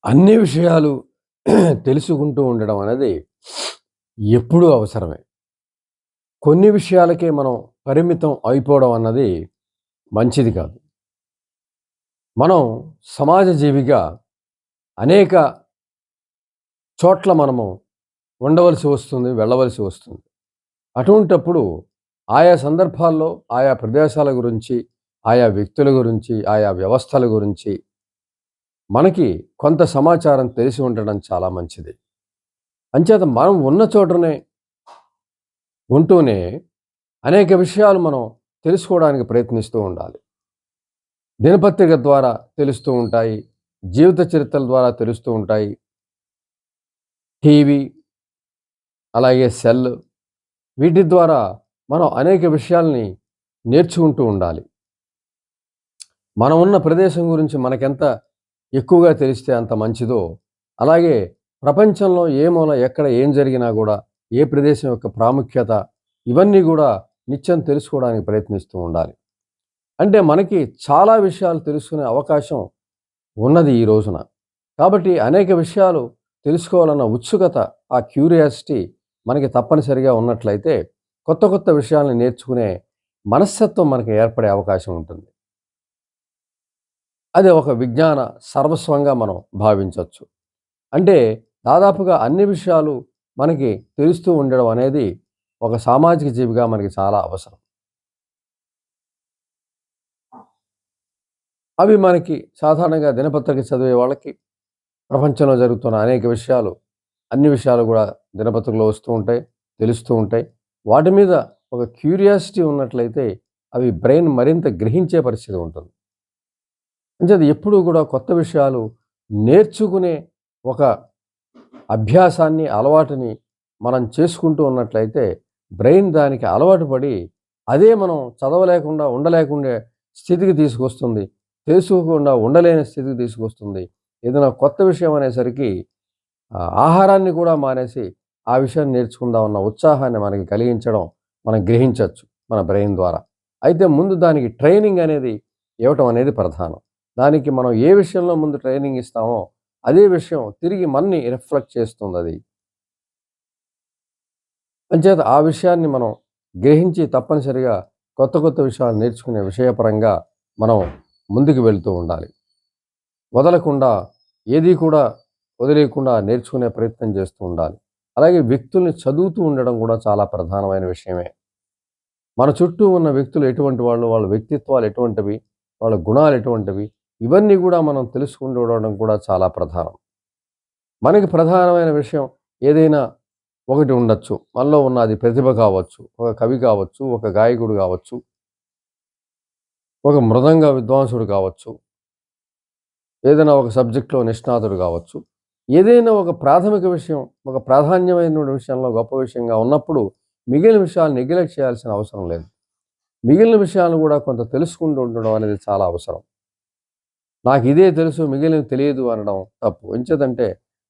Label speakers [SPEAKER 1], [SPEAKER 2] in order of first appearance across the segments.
[SPEAKER 1] అన్ని విషయాలు తెలుసుకుంటూ ఉండడం అనేది ఎప్పుడూ అవసరమే. కొన్ని విషయాలకే మనం పరిమితం అయిపోవడం అన్నది మంచిది కాదు. మనం సమాజ జీవిగా అనేక చోట్ల మనము ఉండవలసి వస్తుంది, వెళ్ళవలసి వస్తుంది. అటువంటప్పుడు ఆయా సందర్భాల్లో, ఆయా ప్రదేశాల గురించి, ఆయా వ్యక్తుల గురించి, ఆయా వ్యవస్థల గురించి మనకి కొంత సమాచారం తెలిసి ఉండడం చాలా మంచిది. అంచేత మనం ఉన్న చోటనే ఉంటూనే అనేక విషయాలు మనం తెలుసుకోవడానికి ప్రయత్నిస్తూ ఉండాలి. దినపత్రిక ద్వారా తెలుస్తూ ఉంటాయి. జీవిత చరిత్రల ద్వారా తెలుస్తూ ఉంటాయి. టీవీ, అలాగే సెల్ వీటి ద్వారా మనం అనేక విషయాల్ని నేర్చుకుంటూ ఉండాలి. మనం ఉన్న ప్రదేశం గురించి మనకెంత ఎక్కువగా తెలిస్తే అంత మంచిదో, అలాగే ప్రపంచంలో ఏ మూల ఎక్కడ ఏం జరిగినా గూడా, ఏ ప్రదేశం యొక్క ప్రాముఖ్యత ఇవన్నీ గూడా నిత్యం తెలుసుకోవడానికి ప్రయత్నిస్తూ ఉండాలి. అంటే మనకి చాలా విషయాలు తెలుసుకునే అవకాశం ఉన్నది ఈ రోజున. కాబట్టి అనేక విషయాలు తెలుసుకోవాలన్న ఉత్సుకత, ఆ క్యూరియాసిటీ మనకి తప్పనిసరిగా ఉన్నట్లయితే కొత్త కొత్త విషయాల్ని నేర్చుకునే మనస్తత్వం మనకి ఏర్పడే అవకాశం ఉంటుంది. అది ఒక విజ్ఞాన సర్వస్వంగా మనం భావించొచ్చు. అంటే దాదాపుగా అన్ని విషయాలు మనకి తెలుస్తూ ఉండడం అనేది ఒక సామాజిక జీవిగా మనకి చాలా అవసరం. అవి మనకి సాధారణంగా దినపత్రిక చదివే వాళ్ళకి ప్రపంచంలో జరుగుతున్న అనేక విషయాలు, అన్ని విషయాలు గూడా దినపత్రికలో వస్తూ ఉంటాయి, తెలుస్తూ ఉంటాయి. వాటి మీద ఒక క్యూరియాసిటీ ఉన్నట్లయితే అవి బ్రెయిన్ మరింత గ్రహించే పరిస్థితి ఉంటుంది. అంచేత ఎప్పుడూ గూడా కొత్త విషయాలు నేర్చుకునే ఒక అభ్యాసాన్ని, అలవాటుని మనం చేసుకుంటూ ఉన్నట్లయితే బ్రెయిన్ దానికి అలవాటు పడి అదే మనం చదవలేకుండా ఉండలేకుండే స్థితికి తీసుకొస్తుంది. తెలుసుకోకుండా ఉండలేని స్థితికి తీసుకొస్తుంది. ఏదైనా కొత్త విషయం అనేసరికి ఆహారాన్ని కూడా మానేసి ఆ విషయాన్ని నేర్చుకుందామన్న ఉత్సాహాన్ని మనకి కలిగించడం మనం గ్రహించొచ్చు మన బ్రెయిన్ ద్వారా. అయితే ముందు దానికి ట్రైనింగ్ అనేది ఇవ్వటం అనేది ప్రధానం. దానికి మనం ఏ విషయంలో ముందు ట్రైనింగ్ ఇస్తామో అదే విషయం తిరిగి మనని రిఫ్లెక్ట్ చేస్తుందది. అంచేత ఆ విషయాన్ని మనం గ్రహించి తప్పనిసరిగా కొత్త కొత్త విషయాలు నేర్చుకునే విషయపరంగా మనం ముందుకు వెళ్తూ ఉండాలి. వదలకుండా ఏది కూడా వదిలేయకుండా నేర్చుకునే ప్రయత్నం చేస్తూ ఉండాలి. అలాగే వ్యక్తుల్ని చదువుతూ ఉండడం కూడా చాలా ప్రధానమైన విషయమే. మన చుట్టూ ఉన్న వ్యక్తులు ఎటువంటి వాళ్ళు, వాళ్ళ వ్యక్తిత్వాలు ఎటువంటివి, వాళ్ళ గుణాలు ఎటువంటివి, ఇవన్నీ కూడా మనం తెలుసుకుంటూ ఉండడం కూడా చాలా ప్రధానం. మనకి ప్రధానమైన విషయం ఏదైనా ఒకటి ఉండొచ్చు. మనలో ఉన్న అది ప్రతిభ కావచ్చు, ఒక కవి కావచ్చు, ఒక గాయకుడు కావచ్చు, ఒక మృదంగ విద్వాంసుడు కావచ్చు, ఏదైనా ఒక సబ్జెక్ట్‌లో నిష్ణాతుడు కావచ్చు. ఏదైనా ఒక ప్రాథమిక విషయం, ఒక ప్రాధాన్యమైన విషయంలో గొప్ప విషయంగా ఉన్నప్పుడు మిగిలిన విషయాలు నెగ్లెక్ట్ చేయాల్సిన అవసరం లేదు. మిగిలిన విషయాలను కూడా కొంత తెలుసుకుంటూ ఉండడం అనేది చాలా అవసరం. నాకిదే తెలుసు మిగిలినవి తెలియదు అనడం తప్పు. ఎంచేతంటే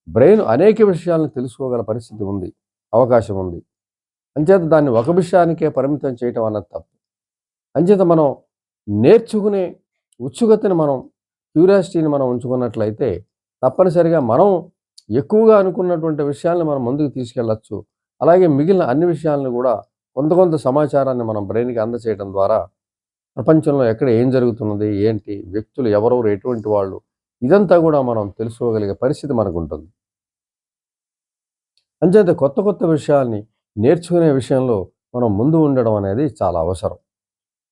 [SPEAKER 1] బ్రెయిన్ అనేక విషయాలను తెలుసుకోగల పరిస్థితి ఉంది. అవకాశం ఉంది. అంచేత దాన్ని ఒక విషయానికే పరిమితం చేయటం అన్నది తప్పు. అంచేత మనం నేర్చుకునే ఉత్సుకతని మనం క్యూరియాసిటీని మనం ఉంచుకున్నట్లయితే తప్పనిసరిగా మనం ఎక్కువగా అనుకున్నటువంటి విషయాలను మనం ముందుకు తీసుకెళ్ళొచ్చు. అలాగే మిగిలిన అన్ని విషయాలను కూడా కొంత కొంత సమాచారాన్ని మనం బ్రెయిన్‌కి అందచేయడం ద్వారా ప్రపంచంలో ఎక్కడ ఏం జరుగుతున్నది, ఏంటి, వ్యక్తులు ఎవరెవరు, ఎటువంటి వాళ్ళు ఇదంతా కూడా మనం తెలుసుకోగలిగే పరిస్థితి మనకుంటుంది. అంచేత కొత్త కొత్త విషయాల్ని నేర్చుకునే విషయంలో మనం ముందు ఉండడం అనేది చాలా అవసరం.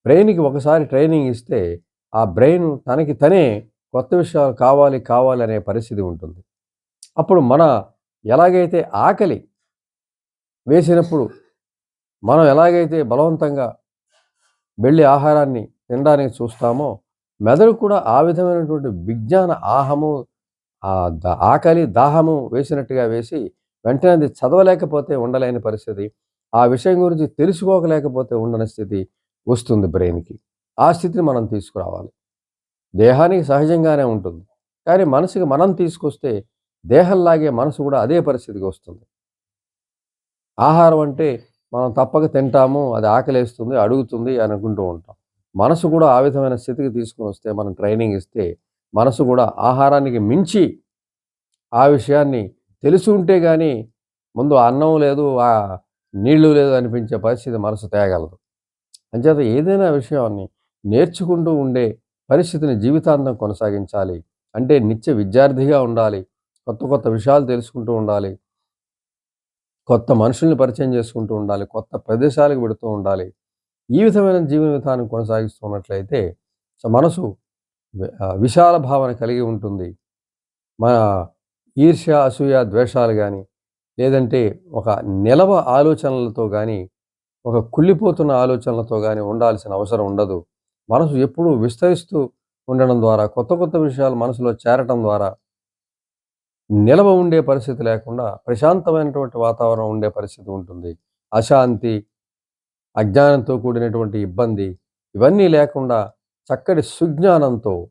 [SPEAKER 1] బ్రెయిన్‌కి ఒకసారి ట్రైనింగ్ ఇస్తే, ఆ బ్రెయిన్ తనకి తనే కొత్త విషయాలు కావాలి, కావాలి అనే పరిస్థితి ఉంటుంది. అప్పుడు ఎలాగైతే ఆకలి వేసినప్పుడు మనం ఎలాగైతే బలవంతంగా వెళ్లి ఆహారాన్ని తినడానికి చూస్తామో, మెదడు కూడా ఆ విధమైనటువంటి విజ్ఞాన ఆహము, ఆకలి, దాహము వేసినట్టుగా వేసి, వెంటనే అది చదవలేకపోతే ఉండలేని పరిస్థితి, ఆ విషయం గురించి తెలుసుకోలేకపోతే ఉండని స్థితి వస్తుంది బ్రెయిన్‌కి. ఆ స్థితిని మనం తీసుకురావాలి. దేహానికి సహజంగానే ఉంటుంది. కానీ మనసుకి మనం తీసుకొస్తే, దేహంలాగే మనసు కూడా అదే పరిస్థితికి వస్తుంది. ఆహారం అంటే మనం తప్పక తింటాము, అది ఆకలేస్తుంది, అడుగుతుంది అని అనుకుంటూ ఉంటాం. మనసు కూడా ఆ విధమైన స్థితికి తీసుకొనొస్తే మనం ట్రైనింగ్ ఇస్తే, మనసు కూడా ఆహారానికి మించి ఆ విషయాన్ని తెలిసి ఉంటే గానీ ముందు అన్నం లేదు, నీళ్లు లేదు అనిపించే పరిస్థితి మనసు తేగలదు. అంచేత ఏదైనా విషయాన్ని నేర్చుకుంటూ ఉండే పరిస్థితిని జీవితాంతం కొనసాగించాలి. అంటే నిత్య విద్యార్థిగా ఉండాలి. కొత్త కొత్త విషయాలు తెలుసుకుంటూ ఉండాలి. కొత్త మనుషుల్ని పరిచయం చేసుకుంటూ ఉండాలి. కొత్త ప్రదేశాలకు వెడుతూ ఉండాలి. ఈ విధమైన జీవన విధానం కొనసాగిస్తున్నట్లయితే మనసు విశాల భావన కలిగి ఉంటుంది. మన ఈర్ష్య, అసూయ, ద్వేషాలు గాని, లేదంటే ఒక నిలవ ఆలోచనలతో గాని, ఒక కుళ్ళిపోతున్న ఆలోచనలతో గాని ఉండాల్సిన అవసరం ఉండదు. మనసు ఎప్పుడూ విస్తరిస్తూ ఉండడం ద్వారా, కొత్త కొత్త విషయాలు మనసులో చేరటం ద్వారా నిలవ ఉండే పరిస్థితి లేకుండా ప్రశాంతమైనటువంటి వాతావరణం ఉండే పరిస్థితి ఉంటుంది. అశాంతి, అజ్ఞానంతో కూడినటువంటి ఇబ్బంది ఇవన్నీ లేకుండా చక్కటి సుజ్ఞానంతో,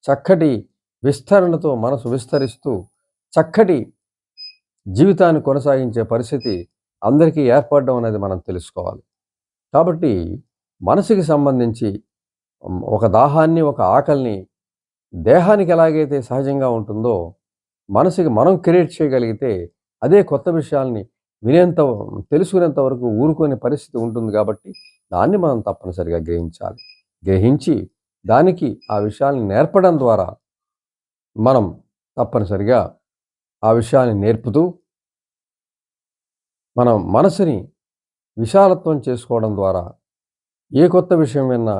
[SPEAKER 1] చక్కటి విస్తరణతో మనసు విస్తరిస్తూ చక్కటి జీవితాన్ని కొనసాగించే పరిస్థితి అందరికీ ఏర్పడడం అనేది మనం తెలుసుకోవాలి. కాబట్టి మనసుకి సంబంధించి ఒక దాహాన్ని, ఒక ఆకలిని దేహానికి ఎలాగైతే సహజంగా ఉంటుందో మనసుకి మనం క్రియేట్ చేయగలిగితే అదే కొత్త విషయాల్ని వినేంత తెలుసుకునేంత వరకు ఊరుకునే పరిస్థితి ఉంటుంది కాబట్టి దాన్ని మనం తప్పనిసరిగా గ్రహించాలి. గ్రహించి దానికి ఆ విషయాల్ని నేర్పడం ద్వారా మనం తప్పనిసరిగా ఆ విషయాన్ని నేర్పుతూ మనం మనసుని విశాలత్వం చేసుకోవడం ద్వారా ఏ కొత్త విషయం విన్నా,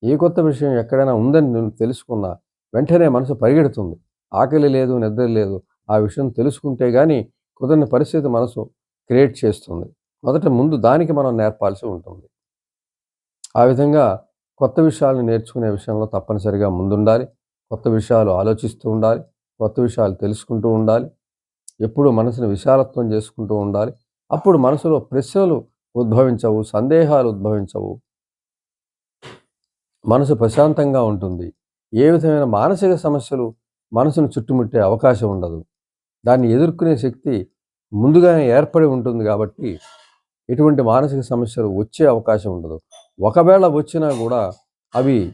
[SPEAKER 1] ఏ కొత్త విషయం ఎక్కడైనా ఉందని నేను తెలుసుకున్నా వెంటనే మనసు పరిగెడుతుంది. ఆకలి లేదు, నిద్ర లేదు. ఆ విషయం తెలుసుకుంటే గాని కుదరని పరిస్థితి మనసు క్రియేట్ చేస్తుంది. మొదట ముందు దానికి మనం నేర్పాల్సి ఉంటుంది. ఆ విధంగా కొత్త విషయాలను నేర్చుకునే విషయంలో తప్పనిసరిగా ముందుండాలి. కొత్త విషయాలు ఆలోచిస్తూ ఉండాలి. కొత్త విషయాలు తెలుసుకుంటూ ఉండాలి. ఎప్పుడూ మనసుని విశాలత్వం చేసుకుంటూ ఉండాలి. అప్పుడు మనసులో ప్రశ్నలు ఉద్భవించవు, సందేహాలు ఉద్భవించవు. మనసు ప్రశాంతంగా ఉంటుంది. ఏ విధమైన మానసిక సమస్యలు మనసును చుట్టుముట్టే అవకాశం ఉండదు. దాన్ని ఎదుర్కొనే శక్తి ముందుగానే ఏర్పడి ఉంటుంది కాబట్టి ఎటువంటి మానసిక సమస్యలు వచ్చే అవకాశం ఉండదు. ఒకవేళ వచ్చినా కూడా అవి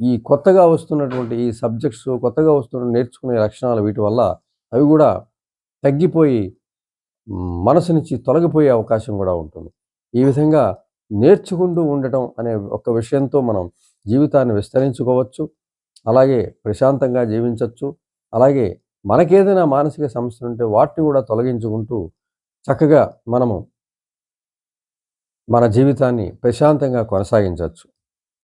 [SPEAKER 1] ఈ కొత్తగా వస్తున్నటువంటి ఈ సబ్జెక్ట్స్, కొత్తగా వస్తున్న నేర్చుకునే లక్షణాలు వీటి వల్ల అవి కూడా తగ్గిపోయి మనసు నుంచి తొలగిపోయే అవకాశం కూడా ఉంటుంది. ఈ విధంగా నేర్చుకుంటూ ఉండటం అనే ఒక విషయంతో మనం జీవితాన్ని విస్తరించుకోవచ్చు. అలాగే ప్రశాంతంగా జీవించవచ్చు. అలాగే మనకేదైనా మానసిక సమస్యలు ఉంటే వాటిని కూడా తొలగించుకుంటూ చక్కగా మనము మన జీవితాన్ని ప్రశాంతంగా కొనసాగించవచ్చు.